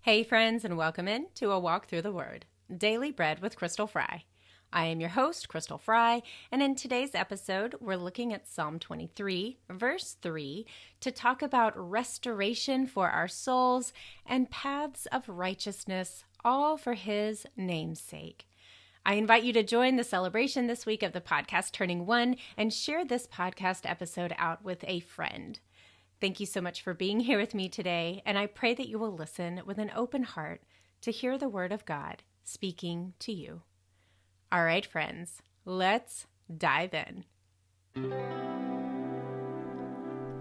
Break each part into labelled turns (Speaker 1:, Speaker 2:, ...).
Speaker 1: Hey friends, and welcome in to A Walk Through the Word, Daily Bread with Crystal Fry. I am your host, Crystal Fry, and in today's episode, we're looking at Psalm 23, verse 3, to talk about restoration for our souls and paths of righteousness, all for His name's sake. I invite you to join the celebration this week of the podcast turning 1 and share this podcast episode out with a friend. Thank you so much for being here with me today, and I pray that you will listen with an open heart to hear the Word of God speaking to you. All right, friends, let's dive in.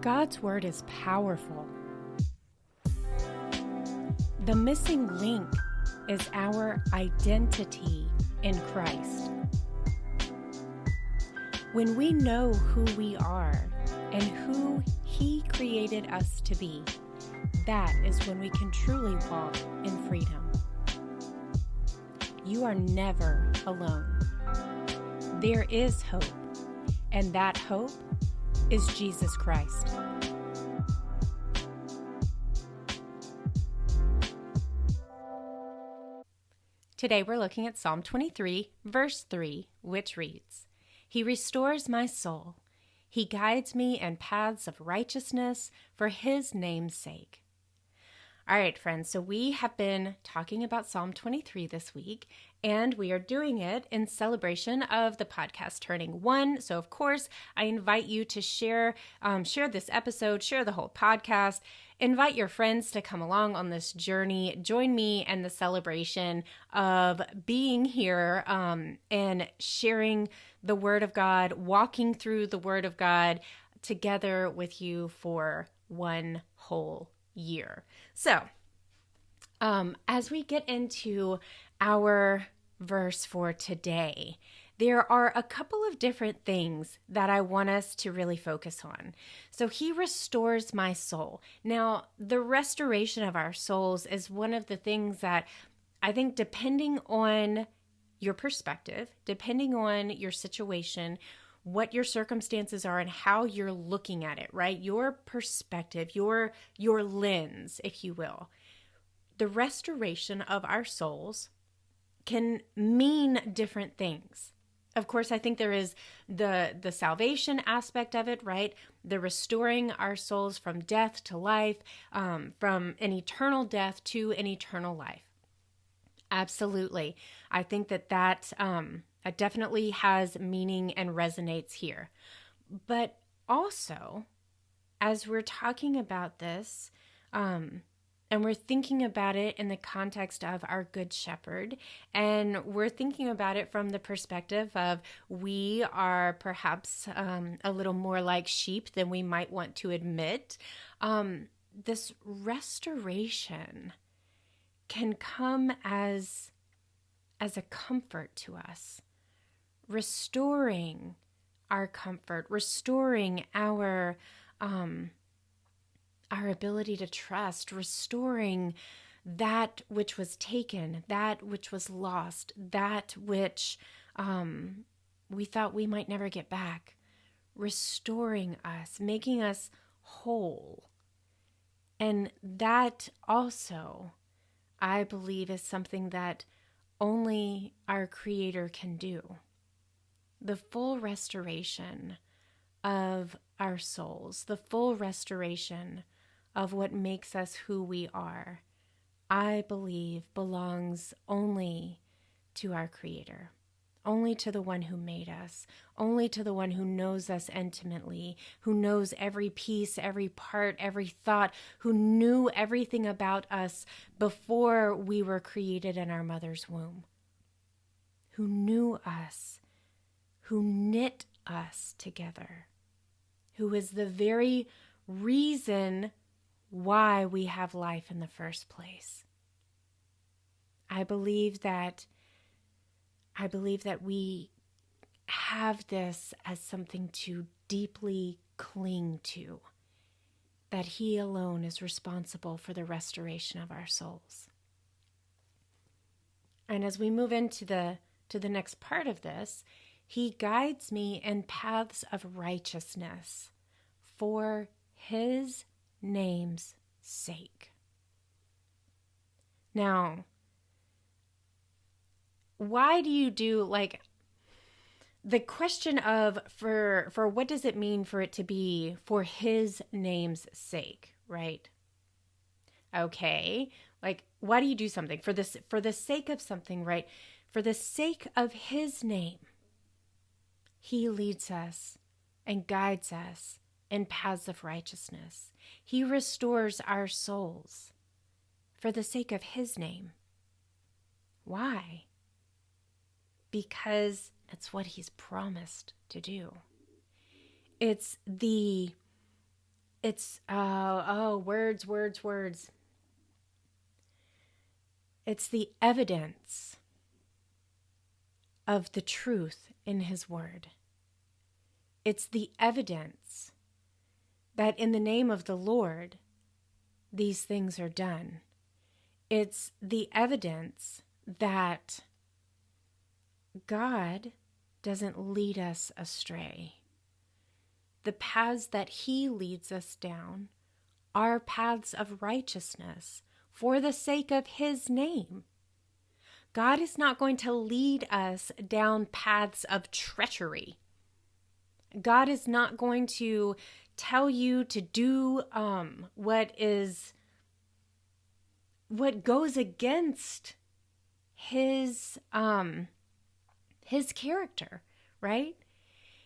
Speaker 1: God's Word is powerful. The missing link is our identity in Christ. When we know who we are and who He created us to be, that is when we can truly walk in freedom. You are never alone. There is hope, and that hope is Jesus Christ. Today we're looking at Psalm 23, verse 3, which reads, "He restores my soul. He guides me in paths of righteousness for His name's sake." All right, friends, so we have been talking about Psalm 23 this week, and we are doing it in celebration of the podcast turning 1. So, of course, I invite you to share this episode, share the whole podcast, invite your friends to come along on this journey, join me in the celebration of being here and sharing the Word of God, walking through the Word of God together with you for one whole year. So, as we get into our verse for today, there are a couple of different things that I want us to really focus on. So He restores my soul. Now, the restoration of our souls is one of the things that I think, depending on your perspective, depending on your situation, what your circumstances are and how you're looking at it, right? Your perspective, your lens, if you will. The restoration of our souls can mean different things. Of course, I think there is the salvation aspect of it, right? The restoring our souls from death to life, from an eternal death to an eternal life. Absolutely. I think that definitely has meaning and resonates here. But also, as we're talking about this, and we're thinking about it in the context of our Good Shepherd, and we're thinking about it from the perspective of we are perhaps a little more like sheep than we might want to admit. This restoration can come as a comfort to us, restoring our comfort, restoring our ability to trust, restoring that which was taken, that which was lost, that which we thought we might never get back, restoring us, making us whole. And that also, I believe, is something that only our Creator can do. The full restoration of our souls, the full restoration of what makes us who we are, I believe belongs only to our Creator, only to the one who made us, only to the one who knows us intimately, who knows every piece, every part, every thought, who knew everything about us before we were created in our mother's womb, who knew us, who knit us together, who is the very reason why we have life in the first place. I believe that we have this as something to deeply cling to, that He alone is responsible for the restoration of our souls. And as we move into the next part of this, He guides me in paths of righteousness for His name's sake. Now, why do you do, like, the question of for what does it mean for it to be for his name's sake, right? Okay, like, why do you do something for this, for the sake of something, right? For the sake of his name, he leads us and guides us in paths of righteousness. He restores our souls for the sake of his name. Why? Because it's what he's promised to do. It's words. It's the evidence of the truth in his word. It's the evidence that in the name of the Lord, these things are done. It's the evidence that God doesn't lead us astray. The paths that he leads us down are paths of righteousness for the sake of his name. God is not going to lead us down paths of treachery. God is not going to tell you to do what goes against his character, right?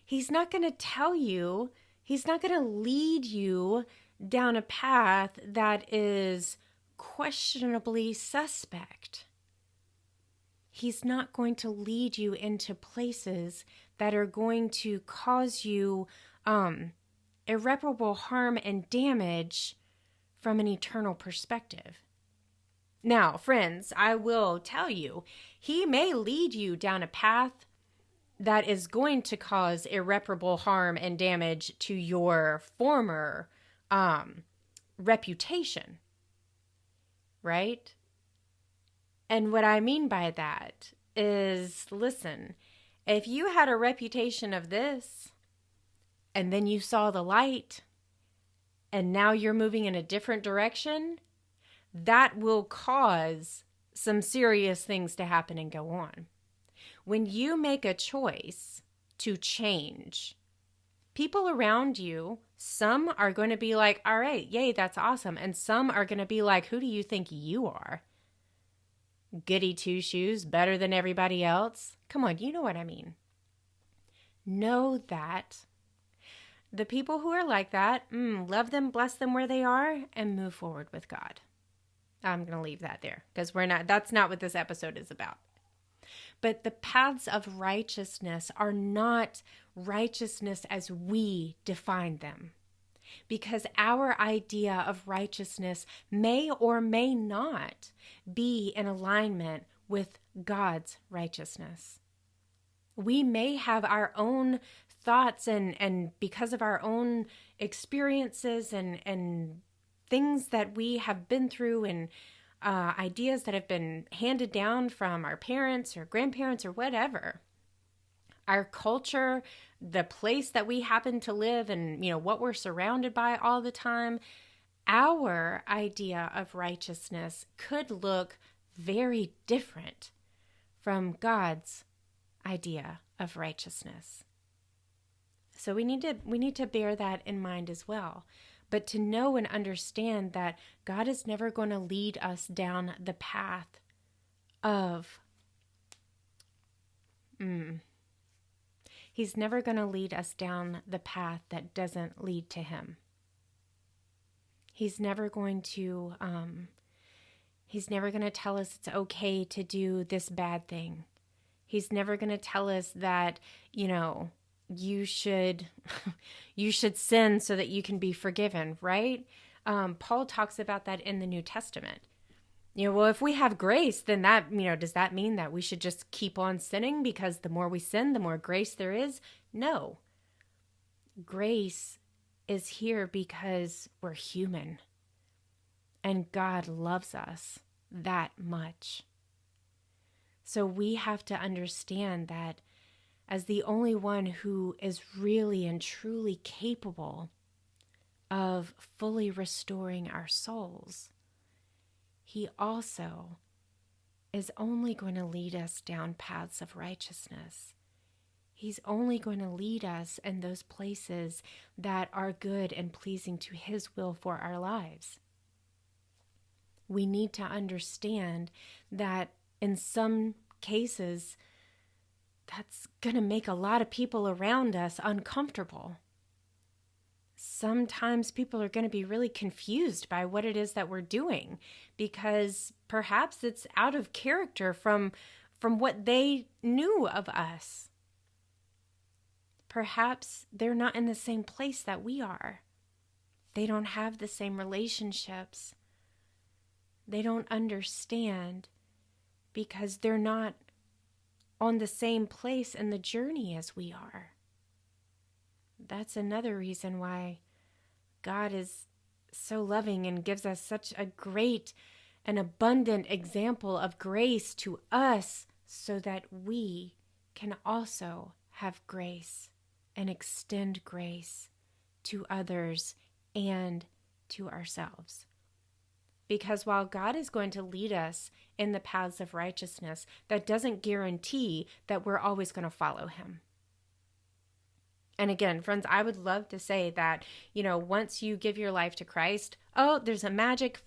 Speaker 1: He's not going to tell you, he's not going to lead you down a path that is questionably suspect. He's not going to lead you into places that are going to cause you irreparable harm and damage from an eternal perspective. Now, friends, I will tell you, he may lead you down a path that is going to cause irreparable harm and damage to your former reputation, right? And what I mean by that is, listen, if you had a reputation of this, and then you saw the light, and now you're moving in a different direction, that will cause some serious things to happen and go on. When you make a choice to change, people around you, some are going to be like, all right, yay, that's awesome. And some are going to be like, who do you think you are? Goody two shoes, better than everybody else? Come on, you know what I mean. Know that the people who are like that, love them, bless them where they are, and move forward with God. I'm going to leave that there because that's not what this episode is about. But the paths of righteousness are not righteousness as we define them, because our idea of righteousness may or may not be in alignment with God's righteousness. We may have our own thoughts and because of our own experiences and things that we have been through and ideas that have been handed down from our parents or grandparents or whatever, our culture, the place that we happen to live and, what we're surrounded by all the time, our idea of righteousness could look very different from God's idea of righteousness. So we need to bear that in mind as well. But to know and understand that God is never going to lead us down the path of, He's never going to lead us down the path that doesn't lead to him. He's never going to tell us it's okay to do this bad thing. He's never going to tell us that, you should sin so that you can be forgiven, right? Paul talks about that in the New Testament. Well, if we have grace, then that, does that mean that we should just keep on sinning because the more we sin, the more grace there is? No. Grace is here because we're human and God loves us that much. So we have to understand that as the only one who is really and truly capable of fully restoring our souls, He also is only going to lead us down paths of righteousness. He's only going to lead us in those places that are good and pleasing to His will for our lives. We need to understand that in some cases, that's going to make a lot of people around us uncomfortable. Sometimes people are going to be really confused by what it is that we're doing because perhaps it's out of character from what they knew of us. Perhaps they're not in the same place that we are. They don't have the same relationships. They don't understand because they're not on the same place in the journey as we are. That's another reason why God is so loving and gives us such a great and abundant example of grace to us so that we can also have grace and extend grace to others and to ourselves. Because while God is going to lead us in the paths of righteousness, that doesn't guarantee that we're always going to follow Him. And again, friends, I would love to say that, once you give your life to Christ, there's a magic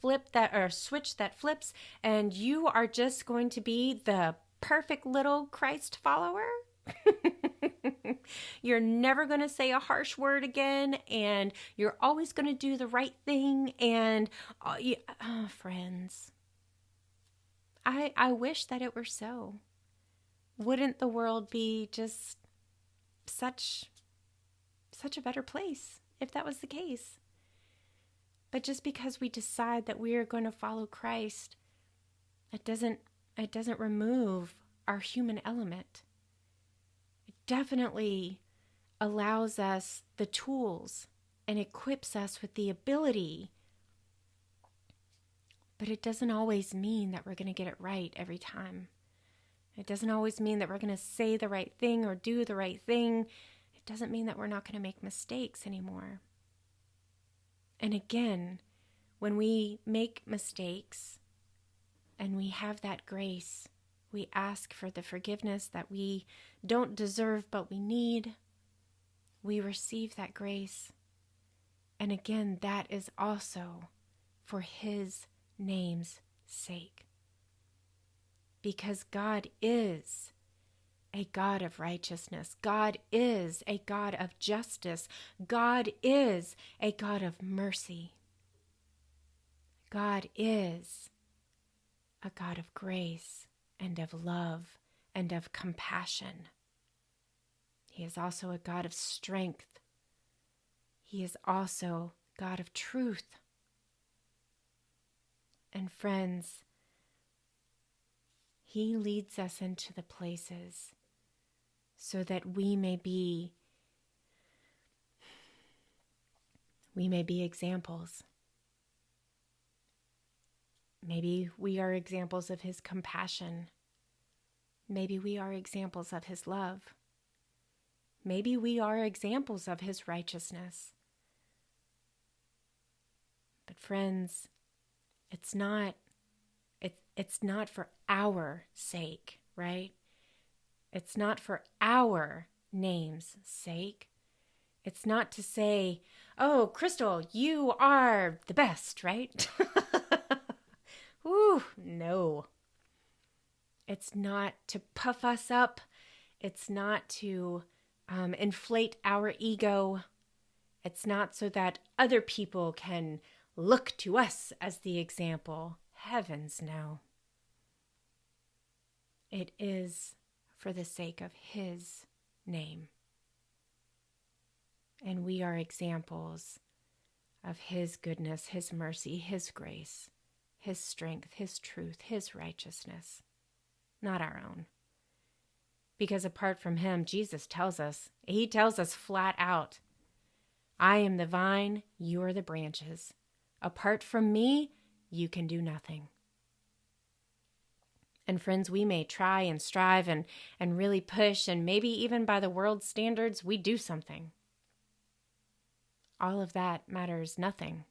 Speaker 1: switch that flips, and you are just going to be the perfect little Christ follower. You're never going to say a harsh word again, and you're always going to do the right thing. And friends, I wish that it were so. Wouldn't the world be just such a better place if that was the case? But just because we decide that we are going to follow Christ, it doesn't remove our human element. It definitely allows us the tools and equips us with the ability. But it doesn't always mean that we're going to get it right every time. It doesn't always mean that we're going to say the right thing or do the right thing. It doesn't mean that we're not going to make mistakes anymore. And again, when we make mistakes and we have that grace, we ask for the forgiveness that we don't deserve but we need. We receive that grace. And again, that is also for His name's sake. Because God is a God of righteousness. God is a God of justice. God is a God of mercy. God is a God of grace and of love and of compassion. He is also a God of strength. He is also God of truth. And friends, He leads us into the places so that we may be examples. Maybe we are examples of His compassion. Maybe we are examples of His love. Maybe we are examples of His righteousness. But friends, it's not for our sake, right? It's not for our name's sake. It's not to say, oh, Crystal, you are the best, right? Ooh, no. It's not to puff us up. It's not to inflate our ego. It's not so that other people can look to us as the example. Heavens, no. It is for the sake of His name. And we are examples of His goodness, His mercy, His grace, His strength, His truth, His righteousness, not our own. Because apart from Him, Jesus tells us, He tells us flat out, I am the vine, you are the branches. Apart from me, you can do nothing. And friends, we may try and strive and really push, and maybe even by the world's standards, we do something. All of that matters nothing.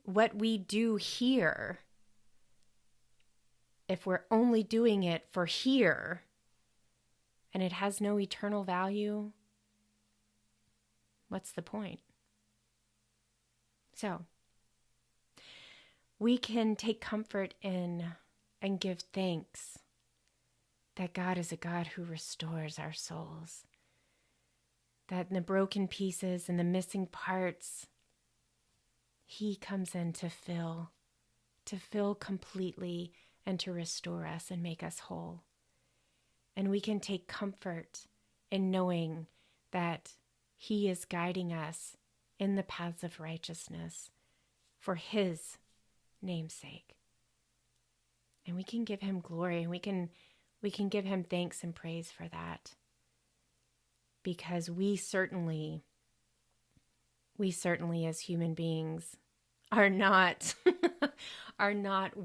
Speaker 1: what we do here, if we're only doing it for here and it has no eternal value, what's the point? So, we can take comfort in and give thanks that God is a God who restores our souls. That in the broken pieces and the missing parts, He comes in to fill completely and to restore us and make us whole. And we can take comfort in knowing that He is guiding us in the paths of righteousness for His name's sake. And we can give Him glory, and we can give Him thanks and praise for that. Because we certainly as human beings are not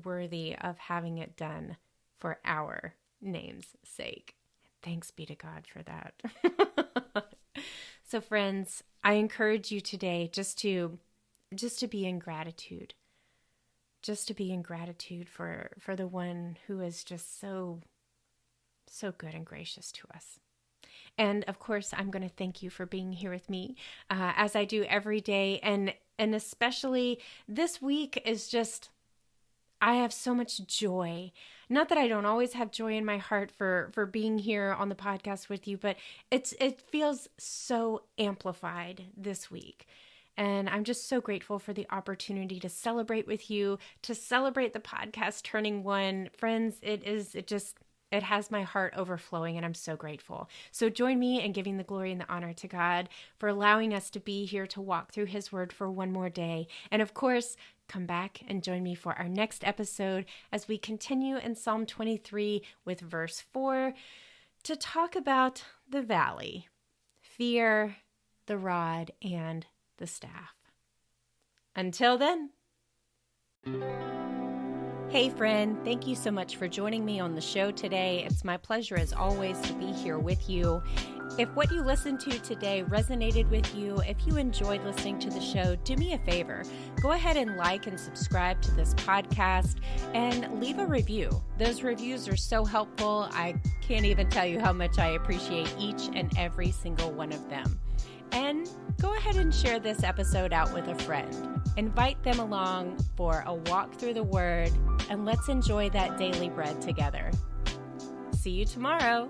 Speaker 1: worthy of having it done for our name's sake. Thanks be to God for that. So friends, I encourage you today just to be in gratitude. Just to be in gratitude for the one who is just so good and gracious to us. And of course, I'm going to thank you for being here with me as I do every day. And especially this week is just, I have so much joy. Not that I don't always have joy in my heart for being here on the podcast with you, but it feels so amplified this week. And I'm just so grateful for the opportunity to celebrate with you, to celebrate the podcast turning 1. Friends, it has my heart overflowing, and I'm so grateful. So join me in giving the glory and the honor to God for allowing us to be here to walk through His Word for one more day. And of course, come back and join me for our next episode as we continue in Psalm 23 with verse 4 to talk about the valley, fear, the rod, and the staff. Until then. Hey friend, thank you so much for joining me on the show today. It's my pleasure as always to be here with you. If what you listened to today resonated with you, if you enjoyed listening to the show, do me a favor. Go ahead and like and subscribe to this podcast and leave a review. Those reviews are so helpful. I can't even tell you how much I appreciate each and every single one of them. And go ahead and share this episode out with a friend. Invite them along for a walk through the Word, and let's enjoy that daily bread together. See you tomorrow.